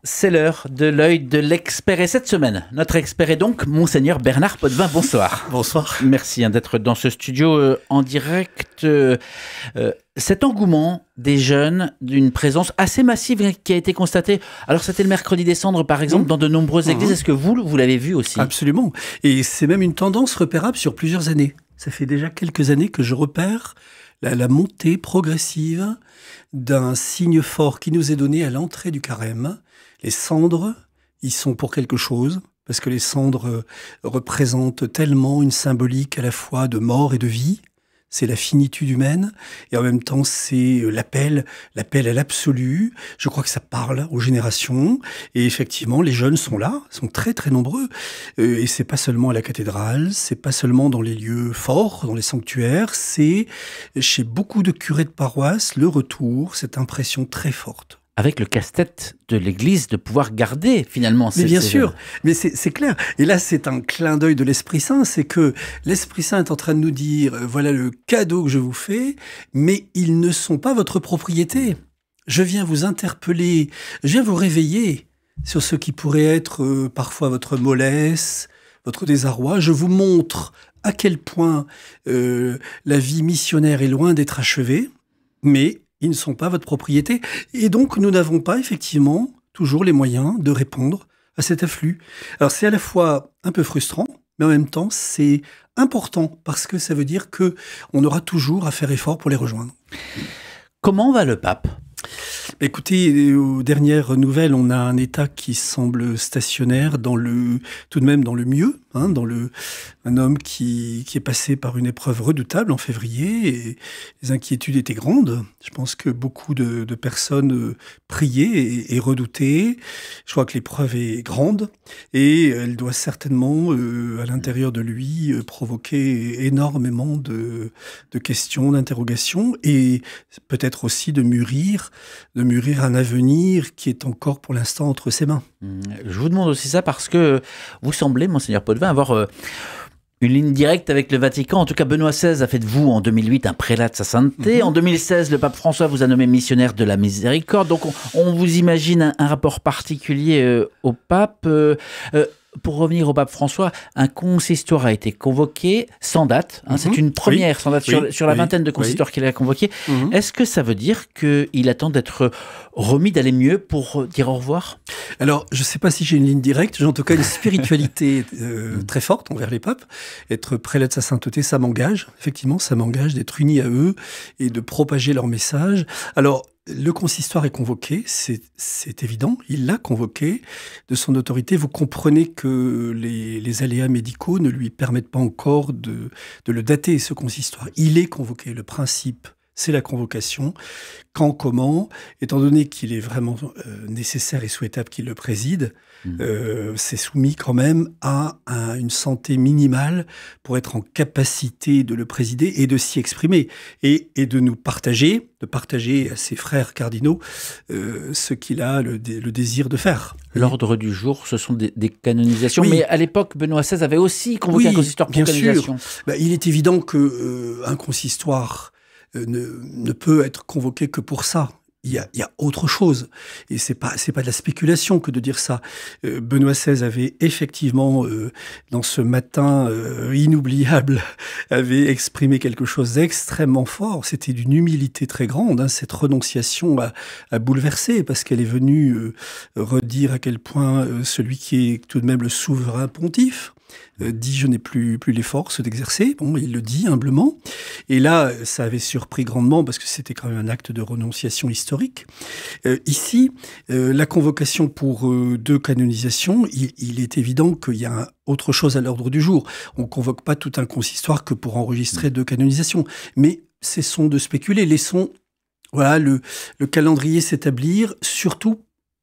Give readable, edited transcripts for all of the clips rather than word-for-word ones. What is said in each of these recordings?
C'est l'heure de l'œil de l'expert. Et cette semaine, notre expert est donc Monseigneur Bernard Potvin. Bonsoir. Bonsoir. Merci d'être dans ce studio en direct. Cet engouement des jeunes, d'une présence assez massive qui a été constatée. Alors c'était le mercredi des Cendres par exemple, dans de nombreuses églises. Est-ce que vous l'avez vu aussi? Absolument. Et c'est même une tendance repérable sur plusieurs années. Ça fait déjà quelques années que je repère la montée progressive d'un signe fort qui nous est donné à l'entrée du carême. Les cendres, ils sont pour quelque chose, parce que les cendres représentent tellement une symbolique à la fois de mort et de vie. C'est la finitude humaine, et en même temps, c'est l'appel à l'absolu. Je crois que ça parle aux générations, et effectivement, les jeunes sont là, sont très très nombreux. Et c'est pas seulement à la cathédrale, c'est pas seulement dans les lieux forts, dans les sanctuaires, c'est chez beaucoup de curés de paroisse, le retour, cette impression très forte. Avec le casse-tête de l'Église de pouvoir garder finalement ces... Mais bien sûr, mais c'est clair. Et là, c'est un clin d'œil de l'Esprit Saint, c'est que l'Esprit Saint est en train de nous dire, voilà le cadeau que je vous fais, mais ils ne sont pas votre propriété. Je viens vous interpeller, je viens vous réveiller sur ce qui pourrait être parfois votre mollesse, votre désarroi. Je vous montre à quel point la vie missionnaire est loin d'être achevée, mais ils ne sont pas votre propriété. Et donc, nous n'avons pas, effectivement, toujours les moyens de répondre à cet afflux. Alors, c'est à la fois un peu frustrant, mais en même temps, c'est important, parce que ça veut dire qu'on aura toujours à faire effort pour les rejoindre. Comment va le pape ? Écoutez, aux dernières nouvelles, on a un État qui semble stationnaire tout de même dans le mieux, un homme qui est passé par une épreuve redoutable en février, et les inquiétudes étaient grandes. Je pense que beaucoup de personnes priaient et redoutaient. Je crois que l'épreuve est grande, et elle doit certainement, à l'intérieur de lui, provoquer énormément de questions, d'interrogations, et peut-être aussi de mûrir un avenir qui est encore pour l'instant entre ses mains. Je vous demande aussi ça parce que vous semblez, Monseigneur Potvin, avoir une ligne directe avec le Vatican. En tout cas, Benoît XVI a fait de vous, en 2008, un prélat de sa sainteté. En 2016, le pape François vous a nommé missionnaire de la miséricorde. Donc, on vous imagine un rapport particulier au pape. Pour revenir au pape François, un consistoire a été convoqué sans date. C'est une première sans date sur la vingtaine de consistoires qu'il a convoqués. Est-ce que ça veut dire qu'il attend d'être remis, d'aller mieux pour dire au revoir ? Alors, je ne sais pas si j'ai une ligne directe. J'ai en tout cas une spiritualité très forte envers les papes. Être prélat de sa sainteté, ça m'engage. Effectivement, ça m'engage d'être uni à eux et de propager leur message. Alors, le consistoire est convoqué, c'est évident, il l'a convoqué de son autorité. Vous comprenez que les aléas médicaux ne lui permettent pas encore de le dater, ce consistoire. Il est convoqué, le principe, c'est la convocation. Quand, comment, étant donné qu'il est vraiment nécessaire et souhaitable qu'il le préside, c'est soumis quand même à une santé minimale pour être en capacité de le présider et de s'y exprimer et de nous partager, à ses frères cardinaux ce qu'il a le désir de faire. L'ordre du jour, ce sont des canonisations, mais à l'époque, Benoît XVI avait aussi convoqué un consistoire pour canonisation. Sûr. Il est évident qu'un consistoire ne peut être convoqué que pour ça. Il y a autre chose. Et c'est pas de la spéculation que de dire ça. Benoît XVI avait effectivement, dans ce matin inoubliable, avait exprimé quelque chose d'extrêmement fort. C'était d'une humilité très grande. Cette renonciation a bouleversé, parce qu'elle est venue redire à quel point celui qui est tout de même le souverain pontife dit « je n'ai plus les forces d'exercer ». Bon, il le dit humblement. Et là, ça avait surpris grandement parce que c'était quand même un acte de renonciation historique. Ici, la convocation pour 2 canonisations, il est évident qu'il y a autre chose à l'ordre du jour. On ne convoque pas tout un consistoire que pour enregistrer 2 canonisations. Mais cessons de spéculer, laissons le calendrier s'établir, surtout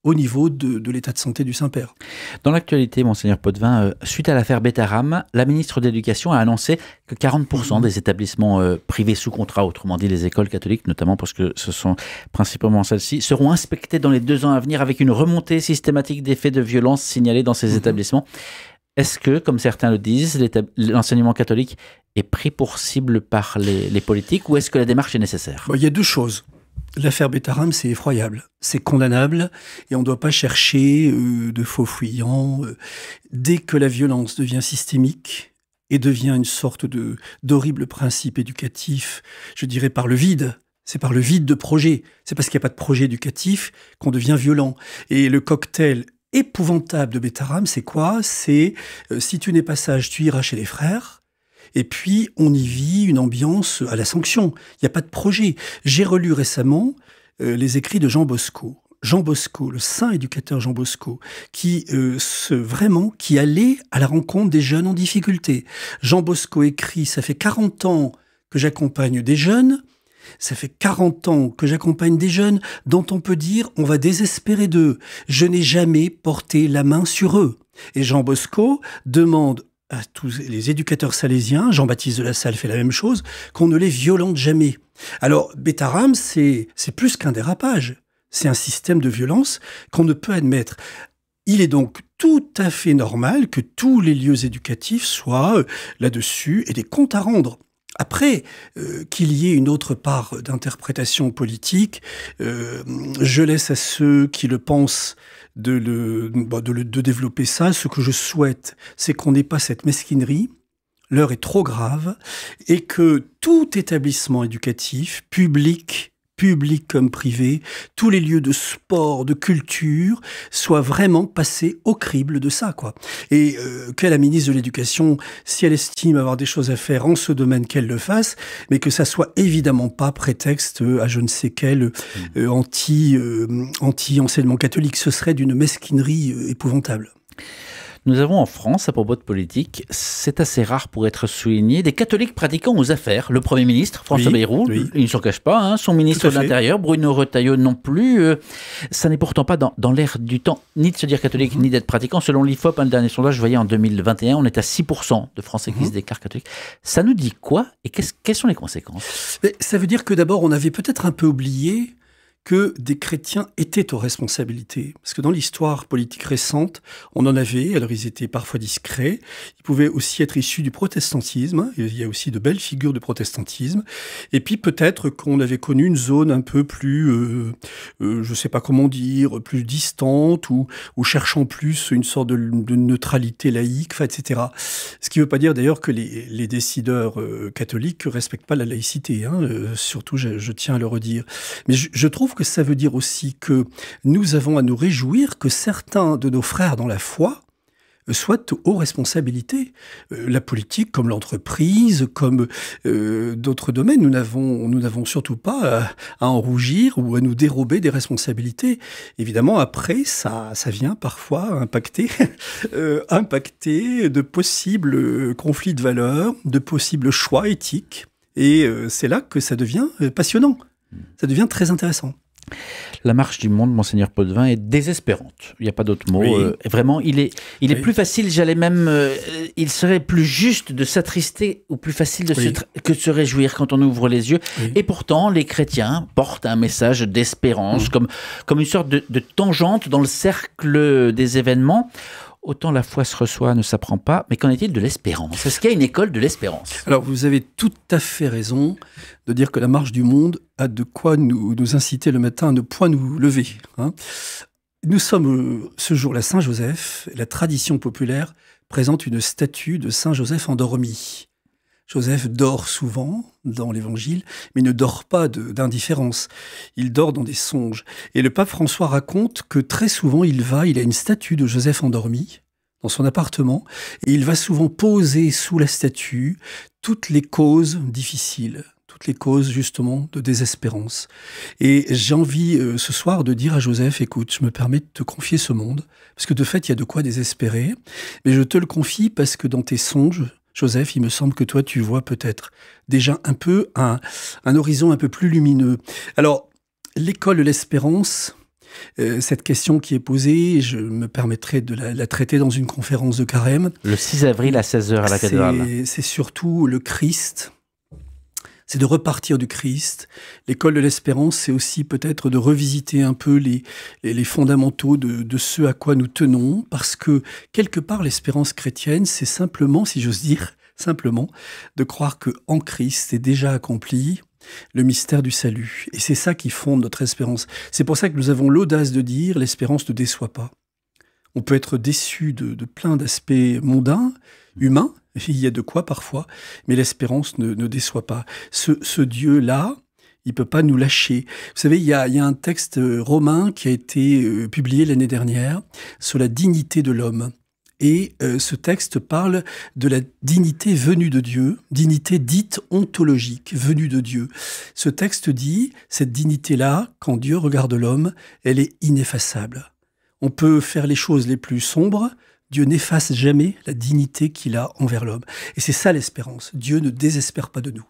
au niveau de l'état de santé du Saint-Père. Dans l'actualité, Monseigneur Potvin, suite à l'affaire Betaram, la ministre de l'Éducation a annoncé que 40% des établissements privés sous contrat, autrement dit les écoles catholiques, notamment parce que ce sont principalement celles-ci, seront inspectées dans les 2 ans à venir avec une remontée systématique des faits de violence signalés dans ces établissements. Est-ce que, comme certains le disent, l'enseignement catholique est pris pour cible par les politiques, ou est-ce que la démarche est nécessaire ? Il y a 2 choses. L'affaire Bétharram, c'est effroyable, c'est condamnable, et on ne doit pas chercher de faux fuyants. Dès que la violence devient systémique et devient une sorte d'horrible principe éducatif, je dirais par le vide, c'est par le vide de projet, c'est parce qu'il n'y a pas de projet éducatif qu'on devient violent. Et le cocktail épouvantable de Bétharram, c'est quoi? C'est si tu n'es pas sage, tu iras chez les frères. Et puis, on y vit une ambiance à la sanction. Il n'y a pas de projet. J'ai relu récemment les écrits de Jean Bosco. Jean Bosco, le saint éducateur Jean Bosco, qui allait à la rencontre des jeunes en difficulté. Jean Bosco écrit « Ça fait 40 ans que j'accompagne des jeunes. Ça fait 40 ans que j'accompagne des jeunes dont on peut dire on va désespérer d'eux. Je n'ai jamais porté la main sur eux. » Et Jean Bosco demande à tous les éducateurs salésiens, Jean-Baptiste de La Salle fait la même chose, qu'on ne les violente jamais. Alors, Bétharram, c'est plus qu'un dérapage. C'est un système de violence qu'on ne peut admettre. Il est donc tout à fait normal que tous les lieux éducatifs soient là-dessus et des comptes à rendre. Après, qu'il y ait une autre part d'interprétation politique, je laisse à ceux qui le pensent de développer ça. Ce que je souhaite, c'est qu'on n'ait pas cette mesquinerie. L'heure est trop grave et que tout établissement éducatif, public comme privé, tous les lieux de sport, de culture, soient vraiment passés au crible de ça, quoi. Et que la ministre de l'Éducation, si elle estime avoir des choses à faire en ce domaine, qu'elle le fasse, mais que ça soit évidemment pas prétexte à je ne sais quel anti-enseignement catholique. Ce serait d'une mesquinerie épouvantable. Nous avons en France, à propos de politique, c'est assez rare pour être souligné, des catholiques pratiquants aux affaires. Le Premier ministre, François Bayrou, il ne s'en cache pas, hein, son ministre de l'Intérieur, Bruno Retailleau non plus. Ça n'est pourtant pas dans l'air du temps, ni de se dire catholique, ni d'être pratiquant. Selon l'IFOP, le dernier sondage, je voyais en 2021, on est à 6% de Français qui se déclarent catholiques. Ça nous dit quoi et quelles sont les conséquences? Mais ça veut dire que d'abord, on avait peut-être un peu oublié que des chrétiens étaient aux responsabilités. Parce que dans l'histoire politique récente, on en avait, alors ils étaient parfois discrets, ils pouvaient aussi être issus du protestantisme, il y a aussi de belles figures de protestantisme, et puis peut-être qu'on avait connu une zone un peu plus, je sais pas comment dire, plus distante, ou cherchant plus une sorte de neutralité laïque, etc. Ce qui ne veut pas dire d'ailleurs que les décideurs catholiques ne respectent pas la laïcité, hein, surtout je tiens à le redire. Mais je trouve que ça veut dire aussi que nous avons à nous réjouir que certains de nos frères dans la foi soient aux responsabilités. La politique, comme l'entreprise, comme d'autres domaines, nous n'avons surtout pas à en rougir ou à nous dérober des responsabilités. Évidemment, après, ça vient parfois impacter de possibles conflits de valeurs, de possibles choix éthiques. Et c'est là que ça devient passionnant. Ça devient très intéressant. La marche du monde, Monseigneur Potvin, est désespérante. Il n'y a pas d'autre mot. Oui. Vraiment, il est plus facile, il serait plus juste de s'attrister ou plus facile que de se réjouir quand on ouvre les yeux. Oui. Et pourtant, les chrétiens portent un message d'espérance, comme une sorte de tangente dans le cercle des événements. Autant la foi se reçoit, ne s'apprend pas, mais qu'en est-il de l'espérance? Est-ce qu'il y a une école de l'espérance? Alors, vous avez tout à fait raison de dire que la marche du monde a de quoi nous inciter le matin à ne point nous lever. Hein. Nous sommes ce jour-là Saint-Joseph. La tradition populaire présente une statue de Saint-Joseph endormi. Joseph dort souvent dans l'Évangile, mais ne dort pas d'indifférence. Il dort dans des songes. Et le pape François raconte que très souvent, il a une statue de Joseph endormi dans son appartement, et il va souvent poser sous la statue toutes les causes difficiles, toutes les causes justement de désespérance. Et j'ai envie ce soir de dire à Joseph, écoute, je me permets de te confier ce monde, parce que de fait, il y a de quoi désespérer, mais je te le confie parce que dans tes songes, Joseph, il me semble que toi, tu vois peut-être déjà un peu un horizon un peu plus lumineux. Alors, l'école de l'espérance, cette question qui est posée, je me permettrai de la traiter dans une conférence de Carême. Le 6 avril à 16h à la cathédrale. C'est surtout le Christ. C'est de repartir du Christ. L'école de l'espérance, c'est aussi peut-être de revisiter un peu les fondamentaux de ce à quoi nous tenons, parce que quelque part, l'espérance chrétienne, c'est simplement, si j'ose dire, simplement de croire que en Christ, c'est déjà accompli, le mystère du salut. Et c'est ça qui fonde notre espérance. C'est pour ça que nous avons l'audace de dire « l'espérance ne déçoit pas ». On peut être déçu de plein d'aspects mondains, humains, il y a de quoi parfois, mais l'espérance ne déçoit pas. Ce Dieu-là, il peut pas nous lâcher. Vous savez, il y a un texte romain qui a été publié l'année dernière sur la dignité de l'homme. Et ce texte parle de la dignité venue de Dieu, dignité dite ontologique, venue de Dieu. Ce texte dit, cette dignité-là, quand Dieu regarde l'homme, elle est ineffaçable. On peut faire les choses les plus sombres, Dieu n'efface jamais la dignité qu'il a envers l'homme. Et c'est ça l'espérance. Dieu ne désespère pas de nous.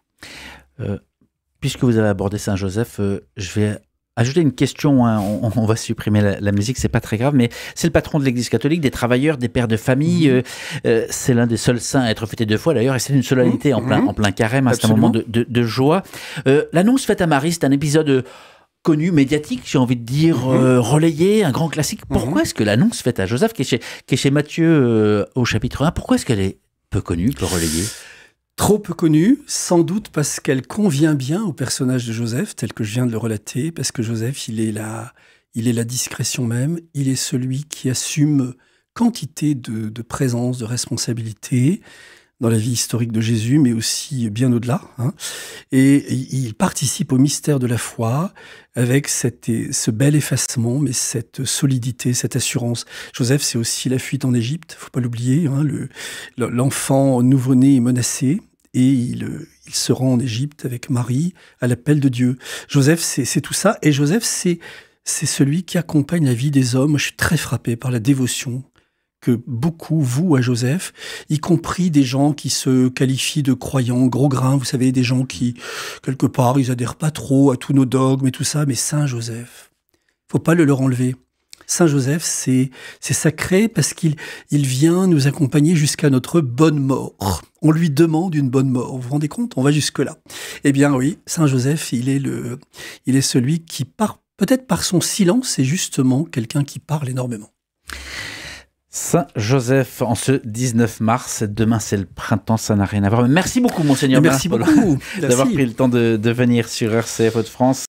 Puisque vous avez abordé Saint-Joseph, je vais ajouter une question. Hein. On va supprimer la musique, c'est pas très grave, mais c'est le patron de l'Église catholique, des travailleurs, des pères de famille. C'est l'un des seuls saints à être fêté 2 fois d'ailleurs, et c'est une solennité en plein carême. C'est un moment de joie. L'annonce faite à Marie, c'est un épisode connu, médiatique, j'ai envie de dire, relayé, un grand classique. Pourquoi est-ce que l'annonce faite à Joseph, qui est chez Matthieu au chapitre 1, pourquoi est-ce qu'elle est peu connue, peu relayée ? Trop peu connue, sans doute parce qu'elle convient bien au personnage de Joseph, tel que je viens de le relater, parce que Joseph, il est la discrétion même, il est celui qui assume quantité de présence, de responsabilité dans la vie historique de Jésus, mais aussi bien au-delà. Hein. Et il participe au mystère de la foi avec ce bel effacement, mais cette solidité, cette assurance. Joseph, c'est aussi la fuite en Égypte, faut pas l'oublier. Hein, l'enfant nouveau-né est menacé et il se rend en Égypte avec Marie à l'appel de Dieu. Joseph, c'est tout ça. Et Joseph, c'est celui qui accompagne la vie des hommes. Moi, je suis très frappé par la dévotion que beaucoup vouent à Joseph, y compris des gens qui se qualifient de croyants, gros grains, vous savez, des gens qui, quelque part, ils adhèrent pas trop à tous nos dogmes et tout ça, mais Saint Joseph, faut pas le leur enlever. Saint Joseph, c'est sacré parce qu'il vient nous accompagner jusqu'à notre bonne mort. On lui demande une bonne mort. Vous vous rendez compte? On va jusque-là. Eh bien oui, Saint Joseph, il est celui qui peut-être par son silence, c'est justement quelqu'un qui parle énormément. Saint Joseph, en ce 19 mars, demain c'est le printemps, ça n'a rien à voir. Merci beaucoup, Monseigneur. Merci beaucoup. D'avoir pris le temps de venir sur RCF Hauts-de-France.